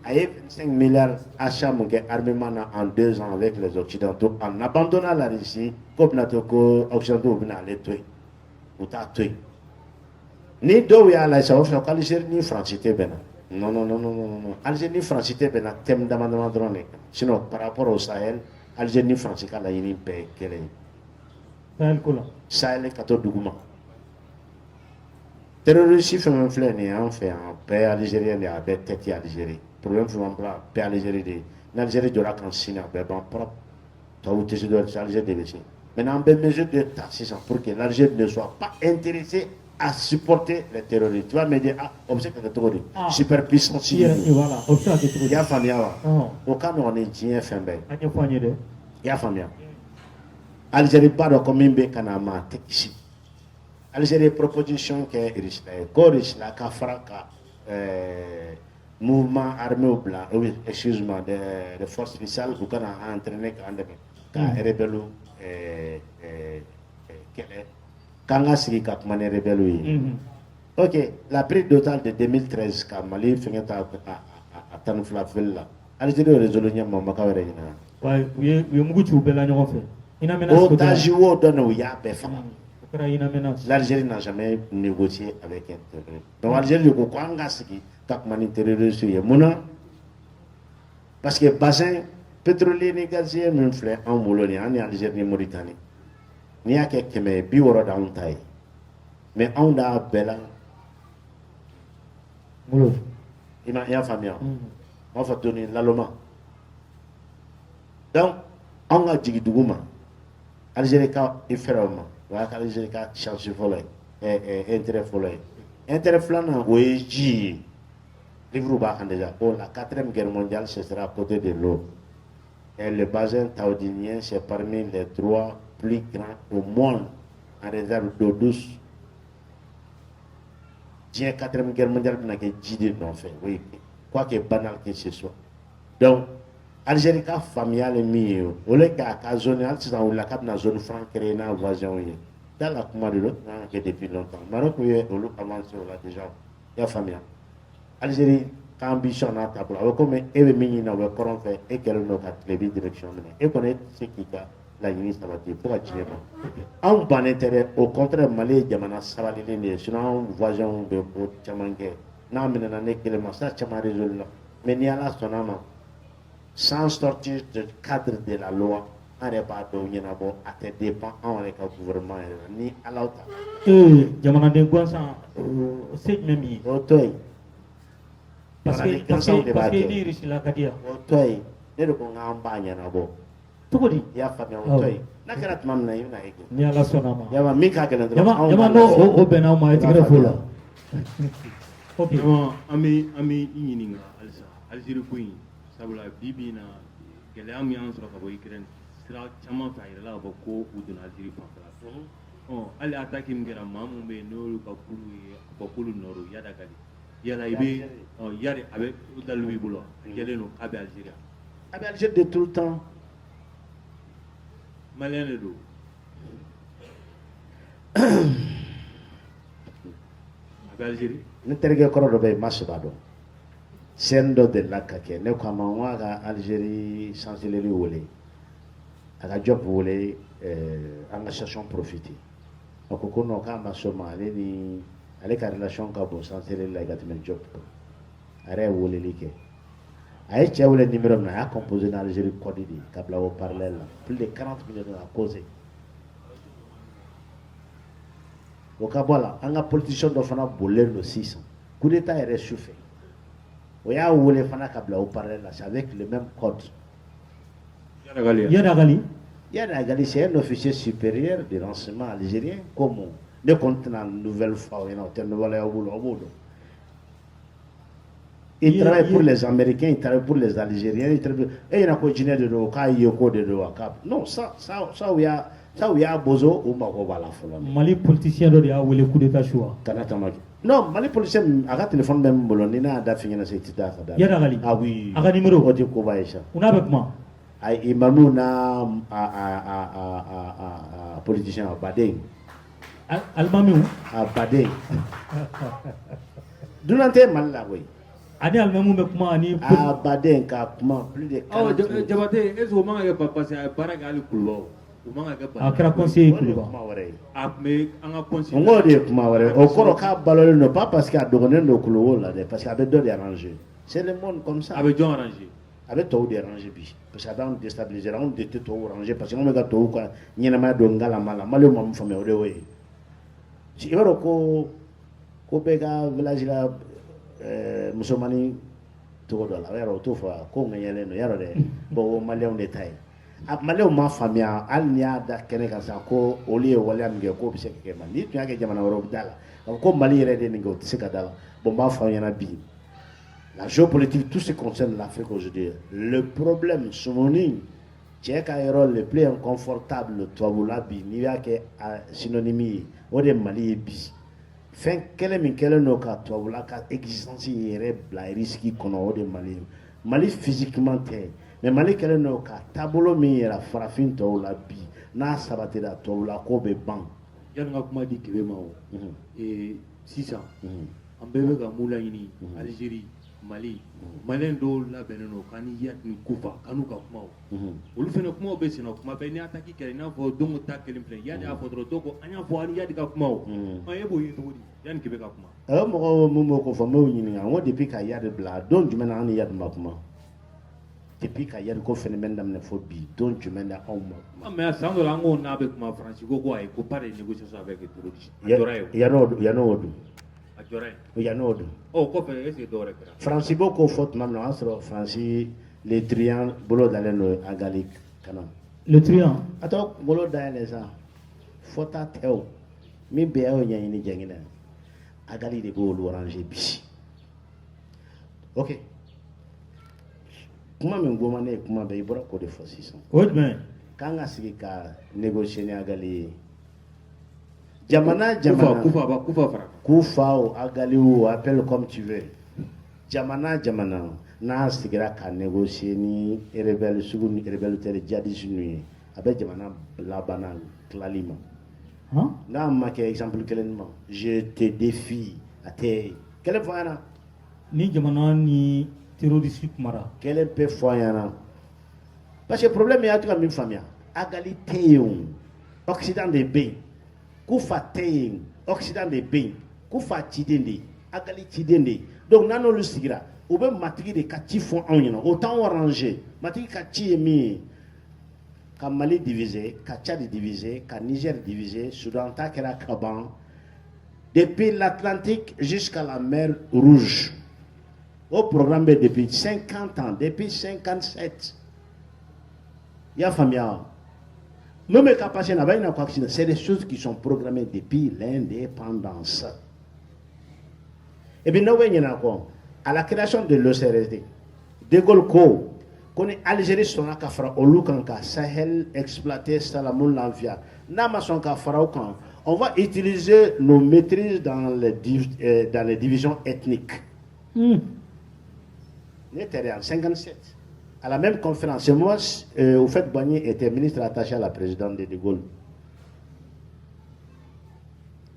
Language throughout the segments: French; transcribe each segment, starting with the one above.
a eu 25 milliards achats armement en 2 ans avec les Occidentaux en abandonnant la Russie, comme les Occidentaux vont aller tuer. Ou t'as tué. Ni deux ya la ça va faire qu'Algérie ni France était bien. Non, non, non, non, non, non. Algérie ni France était bien. Thème d'amendement drone. Sinon, par rapport au Sahel, Algérie ni France est la yini paix qu'elle est. Sahel quoi? Sahel est 14 dougouman. Terroristes fait un flèche en fait en paix algérienne et avec tête Algérie. Problème fait un paix Algérie. L'Algérie de la cancine, ben propre. Toi, vous êtes de l'Algérie de l'Algérie. Maintenant, on mesure de taxes pour que l'Algérie ne soit pas intéressée à supporter les terroristes. Tu vas me dire, ah, obstacle de terrorisme, superpuissance. Voilà, obstacle de terrorisme. Il y a famille. Au cas où on est bien fait, il y a famille. Algérie pas de combien de canama ici. Algérie proposition qui est riche, riche la Kafraka, mouvement armé au blanc, oui, excuse-moi, de forces spéciales pour qu'on a entraîné quand rebelle Kanga Sigi Kakmane rebelle. Ok, la prise total de 2013, quand Mali finit à Tanflafel là, Algérie résolution Mamakawere. Ouais, oui, Mugutu Belagnon fait. Otajiwo donne où il y a Befama. L'Algérie n'a jamais négocié avec un terroriste. Donc l'Algérie, le Kouanga Sigi Kakmane terroriste, Mouna. Parce que bassin pétrolier ni gazier même fleur en Molonie, en Algérie ni Mauritanie. Ni a quelqu'un mais biworo dans taille. Mais on a bella. Molo. Il y a famille. On va donner l'allemand. Donc on a dit Dougouma. Algérie ka iférama. Wa ka Algérie ka chance volé. Intérêt volé. Intérêt flanant oui ji. Livre bas déjà. Oh, la 4e guerre mondiale, ce sera à côté de l'eau. Et le bassin taoudinien, c'est parmi les 3 plus grands au monde en réserve d'eau douce. La 4e guerre mondiale, n'a que dit non fait. Oui, quoi que banal que ce soit. Donc, Algérie a familial mieux. Au lieu qu'à zone, où la cap dans zone franc créée dans voisin. Dans la commande de l'autre, depuis longtemps. Maroc, oui, on l'a avancé là déjà. Il y a familial. Algérie ambition à table comme et mini na we koron fait et qu'elle no ka télé direction et connaît ce qui a la ministre va dire pour attirer en ban intérêt au contraire malais jamana sabali ne sinon voisin de au chamangue na mena ne que le massa chama résolu mais ni ala sonama sans sortir du cadre de la loi en pas do nyina bo ate dépend en le gouvernement ni ala ta jamana de gonsa c'est même yi otoy parce que ni riche la kadia otoy ne ko ngamba na bo tout dit ya famia otoy na karat mam na yuna eke ni ala sonama ya ma mika kala do yama no o bena ma etigre fola ok ami ininga alsa algérie ko yi sabula bibi na gele am yan sura ka bo ikren sira chama fa ira la bo ko udun algérie fa oh ali attaque ngera mamu be no ka kulu noru yada gali yala ibe yari avec dalubi bulo yele no abe Algérie de tout le temps malien do abe Algérie ne terge koro do be masbado sendo de la kake ne ko ma wa ga Algérie chanceleri wolé aga job wolé engagement profiter akoko no ka ma Somalie ni avec la relation ka bon sans elle la gatmen job are wolé like ay chawle numéro na a composé dans Algérie code di kabla au parallèle plus de 40 millions à causer au Kabola anga politicien do fana boler le 600 coup d'état est réchauffé o ya wolé fana kabla au parallèle c'est avec le même code Yana Gali c'est un officier supérieur de renseignement algérien comme ne contenant une nouvelle fois il travaille pour les Américains, il travaille pour les Algériens, il travaille et il a continué de l'Oka, Yoko de l'Oka. Non, ça où il y a besoin ou Maroba la folle. Mali politicien de a ou le coup d'état choix. Non, Mali politicien a un téléphone même bolonina d'affinir na cette date. Ah oui. A numéro. On dit qu'on va échapper. On a avec moi. Ay imamu na politicien à Badé. Almami à Badé. Dunante mal la oui. ani almemu be kuma ani Baden ka kuma plus de 40 minutes. Jabate est-ce que manga pas passer à baraka ali kullo o manga ga a kɛra conseiller Kuma Kuluba wɛrɛ ye. mais anga conseiller Ngo de kuma wɛrɛ o kɔrɔ k'a balolen non pas parce que a dogonen do kulo la dɛ parce que a bɛ dɔ de arranger. C'est le monde comme ça. avec John arrangé A bɛ tɔw de arranger bi parce que a b'an déstabiliser anw de tɛ tɔw arranger parce que anw bɛ ka tɔw ka ɲɛnamaya don ngalama la Maliɲɛnw ma mun faamuya o de y'o ye. I b'a dɔn ko bɛɛ ka village la musomani togo dɔ la yɔrɔ o t'o fɔ ko ŋɛɲɛlen don yɔrɔ dɛ bon o Maliɲɛnw de ta ye. Maliɲɛnw ma faamuya hali n'i y'a da kɛnɛ kan sisan ko olu ye waleya min kɛ k'o bɛ se ka kɛ Mali n'i tun y'a kɛ jamana wɛrɛw bɛ da la k'a fɔ ko Mali yɛrɛ de ye nin kɛ o tɛ se ka da la bon n b'a fɔ aw ɲɛna bi la géopolitique tout ce qui concerne l'Afrique aujourd'hui le problème sumuni cɛ ka yɔrɔ le plus inconfortable tubabula bi n'i y'a kɛ synonyme ye o de ye Mali ye bi fɛn kɛlɛ min kɛlen don ka tubabula ka existence yɛrɛ bila risque kɔnɔ o de ye Mali ye Mali physiquement tɛ mais Mali kɛlen don ka taabolo min yɛrɛ farafin tɔw la bi n'a sabatira tubabula ko bɛ ban yani ka kuma di kebe ma o sisan an bɛɛ bɛ ka mun laɲini Algérie Mali Malien dɔw labɛnnen don k'ani yadi kufa k'anu ka kuma olu fana kumaw bɛ senna kuma bɛɛ ni attaque kɛra i n'a fɔ dongo ta kelen filɛ yadi y'a fɔ dɔrɔn dɔw ko an y'a fɔ ani yadi ka kuma o e b'o ye cogo di yani kebe ka kuma mɔgɔ mun b'o ko fɔ n b'o ɲininka n ko depuis ka yadi bila don jumɛn na an ni yadi ma kuma depuis ka yadi ko phénomène daminɛ fɔ bi don jumɛn na anw ma kuma mais san dɔ la an ko n'a bɛ kuma Faransi ko ayi ko pas de négociation avec terroriste a jɔra ye yan'o dun a jɔra ye yan'o dun kɔfɛ est ce que dɔ wɛrɛ kɛra Faransi b'o ko fɔ tuma min na o y'a sɔrɔ Faransi le truand bolo dalen don Agali kana le truand a tɔ bolo dayɛlɛ sa fɔta tɛ o min bɛɛ y'o ɲɛɲini jɛngɛnɛ Agali de b'olu arranger bi ok kuma min goma ne ye kuma bɛɛ i bɔra k'o de fɔ sisan o jumɛn k'an ka sigi ka négocier ni Agali ye jamana Kufa o Agali o appelle comme tu veux jamana n'a sigira ka négocier ni rebelle sugu ni rebelle tɛ djihadiste ninnu ye a bɛ jamana labana tilali ma n'a ma kɛ exemple kelen ma je te défie a tɛ kelen fɔ an ɲɛna ni jamana ni terroriste kumara kelen bɛ fɔ an ɲɛna parce que problème y'a to ka min faamuya Agali tɛ yen o Occident de bɛ yen Kufa tɛ yen Occident de bɛ yen Kufa ciden de Agali ciden de donc n'an n'olu sigira u bɛ matigi de ka ci fɔ anw ɲɛna o t'anw arranger matigi ka ci ye min ye ka Mali diviser ka Tchad diviser ka Niger diviser Soudan ta kɛra ka ban depuis l'Atlantique jusqu'à la mer Rouge au programme bɛ depuis 50 ans depuis 57 i y'a faamuya même capacité n'a pas une c'est des choses qui sont programmées depuis l'indépendance. Et bien, nous voyons à la création de l'OCRSD, De Gaulle qu'on est Algérie son kafra au Lukanka, Sahel exploité Salamoun Lanvia, Nama son kafra au camp. On va utiliser nos maîtrises dans les divisions ethniques. N'était en 57. À la même conférence, moi, au fait, Boigny était ministre attaché à la présidente de Gaulle.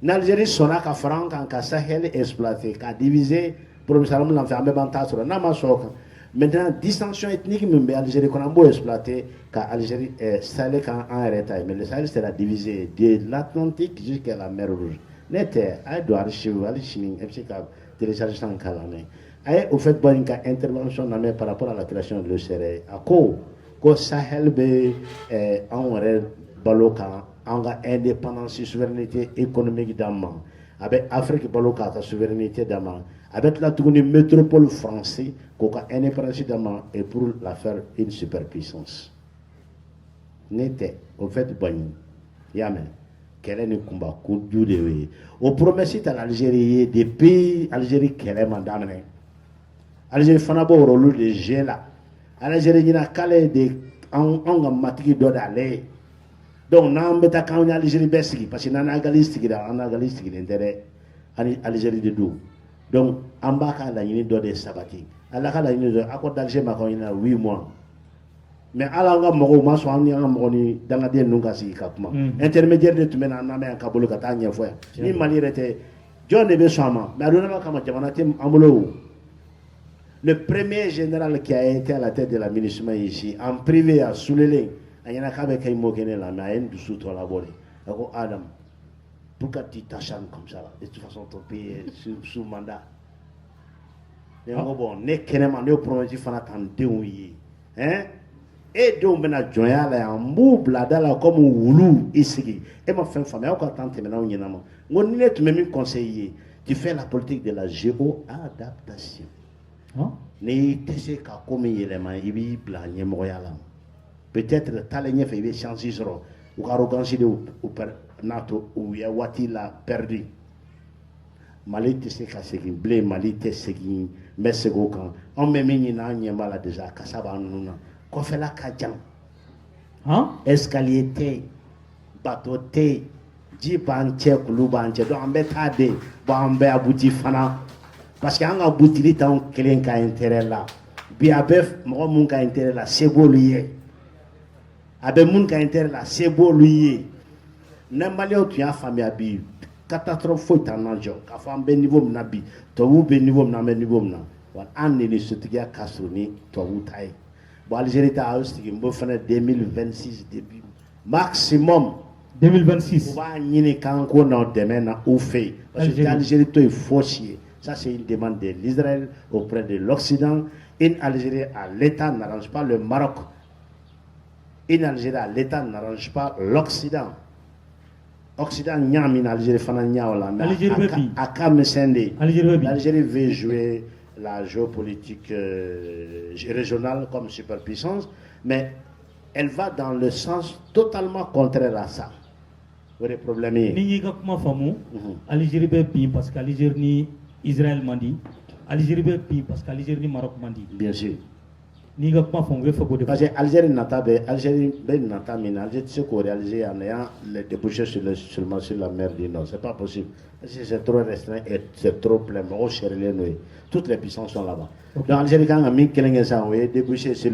L'Algérie sonna ka franc quand Sahel exploité, qu'a divisé pour le Salam l'enfer, maintenant, distinction ethnique, mais l'Algérie qu'on a beau exploiter, car l'Algérie Sahel quand en retard, mais le Sahel c'est la divisée de l'Atlantique jusqu'à la mer Rouge. N'était à Edouard Chivou, Alichini, FCK, téléchargé en Calamé. Au fait, une intervention par rapport à la création de l'OCRE. À quoi Sahel be en baloka, en indépendance et souveraineté économique d'Amman, avec Afrique baloka, sa souveraineté d'Amman, avec la tournée métropole française, qu'on a indépendance d'Amman et pour la faire une superpuissance. N'était au fait, Yamen. Quel est le combat de au promesse à l'Algérie, depuis l'Algérie, quelle est madame? Algérie fana bo rôle de jeu là Algérie ni na kale de on matiki do d'aller donc na mbeta kan Algérie besiki parce que na analyste da analyste ki intérêt Algérie de do donc ambaka la ni do de sabati ala kala ni do accord d'Alger ma ko ina 8 mois mais ala nga mo ma so an nga mo ni danga de nunga si ka kuma intermédiaire de tumena na me ka bolo ka ta nyefo ni Mali rete John de Besama mais adona ma kama jamana tem amulo Le premier général qui a été à la tête de l'administration ici, en privé à Soulélé, il y en a qui ont été là, mais il y a un dessous de la bolée. Alors, Adam, pourquoi tu t'acharnes comme ça là? De toute façon, ton pays est sous mandat. Mais bon, ne kenema ne promettre fana tan denw ye hein et denw bena jonya la en b'u bila da la comme wulu i sigi e ma fɛn faamuya aw ka temps tɛmɛnaw ɲɛnama n ko ni ne tun bɛ min conseil ye tu fais la politique de la géo-adaptation n'i tɛ se ka ko min yɛlɛma i b'i bila ɲɛmɔgɔya la peut-être taalen ɲɛfɛ i bɛ chance sɔrɔ u ka arrogance de n'a to u ye waati la perdu Mali tɛ se ka segin bilen Mali tɛ segin n bɛ segin o kan anw bɛ min ɲini an ɲɛ b'a la déjà kasa b'an ninnu na kɔfɛla ka jan escalier tɛ yen bateau tɛ yen ji b'an cɛ kulu b'an cɛ donc an bɛ taa de bon an bɛ abuti fana parce que an ka butili t'anw kelen ka intérêt la bi a bɛ mɔgɔ mun ka intérêt la se b'olu ye a bɛ mun ka intérêt la se b'olu ye ne maliyɛnw tun y'a faamuya bi catastrophe foyi t'an na jɔ k'a fɔ an bɛ niveau min na bi tubabuw bɛ niveau min na an bɛ niveau min na wa an de ni sotigiya ka surun ni tubabuw ta ye bon Algérie ta a y'o sigi n b'o fana 2026 début maximum 2026 u b'a ɲini k'an ko n'aw dɛmɛ na u fɛ yen parce que Algérie to ye fosi ye ça c'est une demande de l'Israël auprès de l'Occident. Une Algérie à l'État n'arrange pas le Maroc, une Algérie à l'État n'arrange pas l'Occident. Occident Niamine Algérie fana Niaola mais à Kamesende l'Algérie veut jouer la géopolitique régionale comme superpuissance mais elle va dans le sens totalement contraire à ça. Le problème est ni ka kuma famu Algérie be bi parce que Algérie ni Israël mandi Algérie be bi parce que Algérie ni Maroc mandi bien sûr ni ka kuma famu faut que parce que Algérie nata be Algérie be nata min Algérie se ko réaliser en ayant les débouchés seulement sur la mer du Nord c'est pas possible parce que c'est trop restreint et c'est trop plein au Cherlé toutes les puissances sont là-bas donc Algérie quand mi kelenge ça on est débouché sur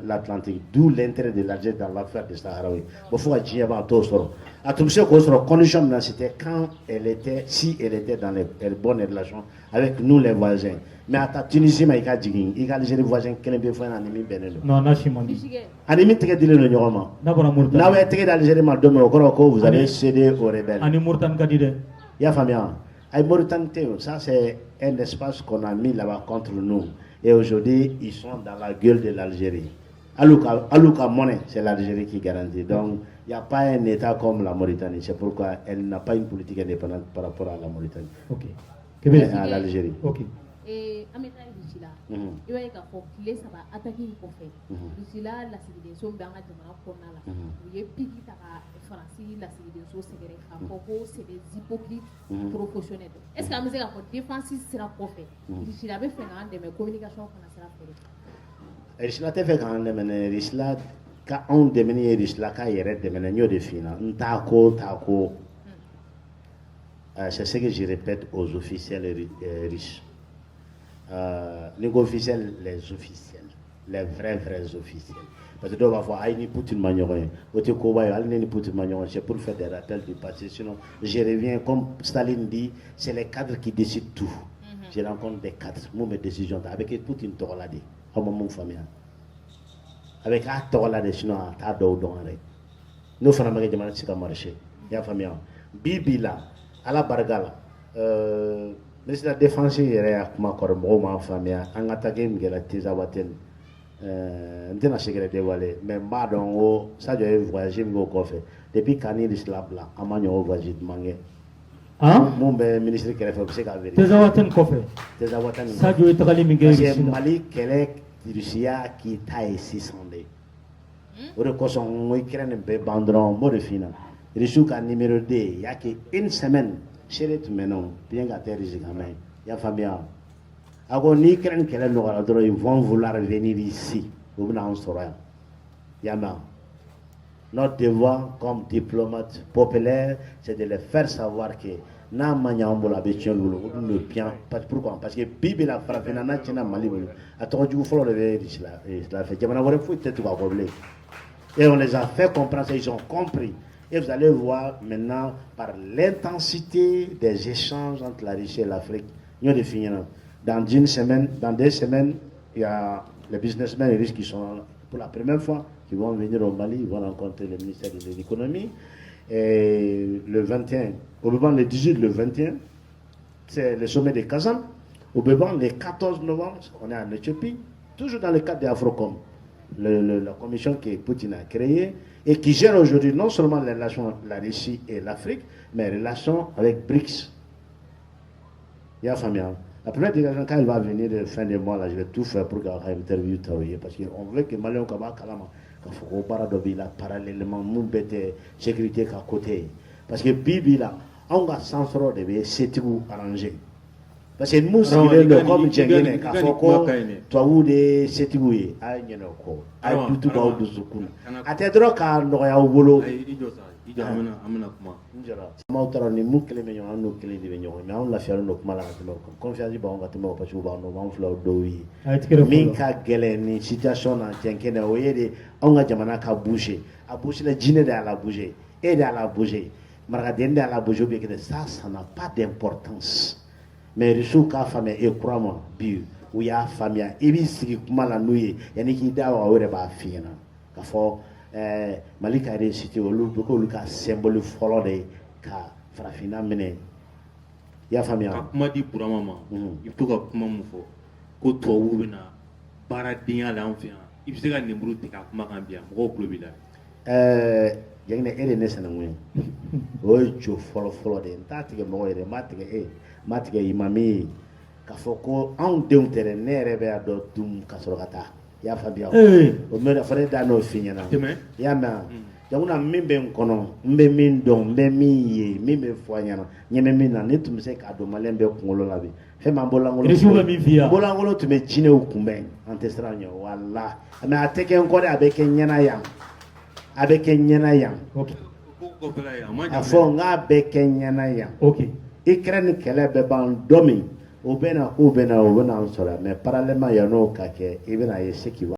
l'Atlantique d'où l'intérêt de l'Algérie dans l'affaire de Saharaoui bon faut que ba to soro a tout ce qu'on soro condition c'était quand elle était si elle était dans les bonnes relations avec nous les voisins mais à ta Tunisie ma ika jigin ika Algérie voisin kelen be fana ni min benelo non na chimandi ani mi tege dile no ñogoma na bara Mauritanie na we tege d'Algérie ma domo ko vous allez céder aux rebelles ani Mauritanie kadi de ya famia ay Mauritanie ça c'est un espace qu'on a mis là-bas contre nous et aujourd'hui ils sont dans la gueule de l'Algérie. Alouka monnaie c'est l'Algérie qui garantit donc il n'y a pas un état comme la Mauritanie c'est pourquoi elle n'a pas une politique indépendante par rapport à la Mauritanie. OK à l'Algérie. OK et ameta ici là il va y avoir les ça va attaquer pour faire ici là la civilisation dans la demande qu'on a là il y a piqué ta France la civilisation c'est vrai c'est des hypocrites professionnels est-ce que ameza la défense sera pour faire ici là be faire des communication qu'on a sera faire ici là te fait quand même ici là quand on devenir ici là quand il reste de mener de fina ntako c'est ce que je répète aux officiels riches. Les officiels, les vrais officiels. Parce que doivent avoir ni Poutine Magnorin, c'est pour faire des rappels du passé. Sinon, je reviens, comme Staline dit, c'est les cadres qui décident tout. Je rencontre des cadres, moi mes décisions, avec Poutine Torolade, mon famille. Avec un Torolade, sinon un tas d'eau dans l'arrêt. Nous faisons des demandes sur le marché. Il y a famille. Bibi là, à la Bargala. Mais la défense est comme ma famille. En attaquant la Tizawaten, je ne sais pas dévoiler, mais madon, ça doit voyager au coffre. Depuis qu'on est là, à Magno voyage de Mangé. Mon ministre qui a fait c'est qu'à vérifier. Tizawaten coffre. Tizawaten. Ça doit être allé migrer. Mali, Québec, Russie qui taille 600. Au recours, on Ukraine un peu bandron, mot de finance. Russie a numéro 2, il y a qu'une semaine. Chez maintenant, bien gâté, il y a famille. Alors, ni crainte qu'elle ils vont vouloir venir ici. Vous venez en Soria. Yama. Notre devoir comme diplomate populaire, c'est de les faire savoir que na manyambola betchen le bien. Pourquoi? Parce que Bible a frappé na China Mali. A ton du follow le la fait. Jamana vole faut peut-être va problème. Et on les a fait comprendre, ils ont compris. Et vous allez voir maintenant par l'intensité des échanges entre la Russie et l'Afrique. Nous définissons dans une semaine, dans 2 semaines, il y a les businessmen et riches qui sont pour la première fois, qui vont venir au Mali, ils vont rencontrer le ministère de l'économie. Et le 21, au Béban, le 18, le 21, c'est le sommet de Kazan. Au Béban, le 14 novembre, on est en Éthiopie, toujours dans le cadre de Afrocom, la commission que Poutine a créée et qui gère aujourd'hui non seulement les relations avec la Russie et l'Afrique, mais les relations avec BRICS. Il y a famille. La première délégation, quand elle va venir fin de mois, là, je vais tout faire pour qu'elle ait une interview, parce qu'on veut que Malien Kaba Kalama, qu'il faut qu'on parle de là, parallèlement, nous bête sécurité qu'à côté. Parce que Bibi là, on a sans froid de c'est tout arrangé. Parce que nous, si le comme Djengene, qu'il faut qu'on toi ou des c'est tout, aïe, n'y a quoi, aïe, tout va au Duzukuna. À tes droits, car nous avons au boulot. Mautara ni mukele me yon anu kele di venyo me on la fiaro no kuma la temo confiance ba on va temo pa chuba no on fla do wi min ka gele ni situation na tenkene o yede on ga jamana ka bouger a bouger la jine da la bouger et da la bouger marga dende la bouger be que ça n'a pas d'importance mais risu ka fame e kurama bi ou ya famia e bi sigi kuma la nuye yani ki dawa wore ba fiena ka fo Malika a réussi au cas symbole folo de ka farafina mene ya famia kuma di burama ma i to ka kuma mun fɔ ko tubabu bɛna baaradenya la an fɛ yan i bɛ se ka nimuru tigɛ a kuma kan bi yan mɔgɔw tulo b'i la jɛngɛnɛ e de ne sɛnɛngun ye o ye jo fɔlɔ de n t'a tigɛ mɔgɔ yɛrɛ n b'a tigɛ n b'a tigɛ imami ye k'a fɔ ko anw denw tɛ dɛ ne yɛrɛ bɛ a dɔn dun ka sɔrɔ ka taa i y'a faamuya o mɛ fana da n'o f'i ɲɛna i y'a mɛn jamana min bɛ n kɔnɔ n bɛ min dɔn n bɛ min ye min bɛ fɔ a ɲɛna ɲɛ bɛ min na ne tun bɛ se k'a dɔn maliyɛn bɛ kunkolo la bi fɛn m'an bololankolon tun bɛ jinɛw kunbɛn an tɛ siran ɲɛ wala mɛ a tɛ kɛ n kɔ dɛ a bɛ kɛ ɲɛna yan a bɛ kɛ ɲɛna yan a fɔ n k'a bɛ kɛ ɲɛna yan Ukraine ni kɛlɛ bɛ ban dɔ min o bɛ na k'u bɛ na o bɛ na an sɔrɔ mais parallèlement yan'o ka kɛ i bɛ na ye ce qui va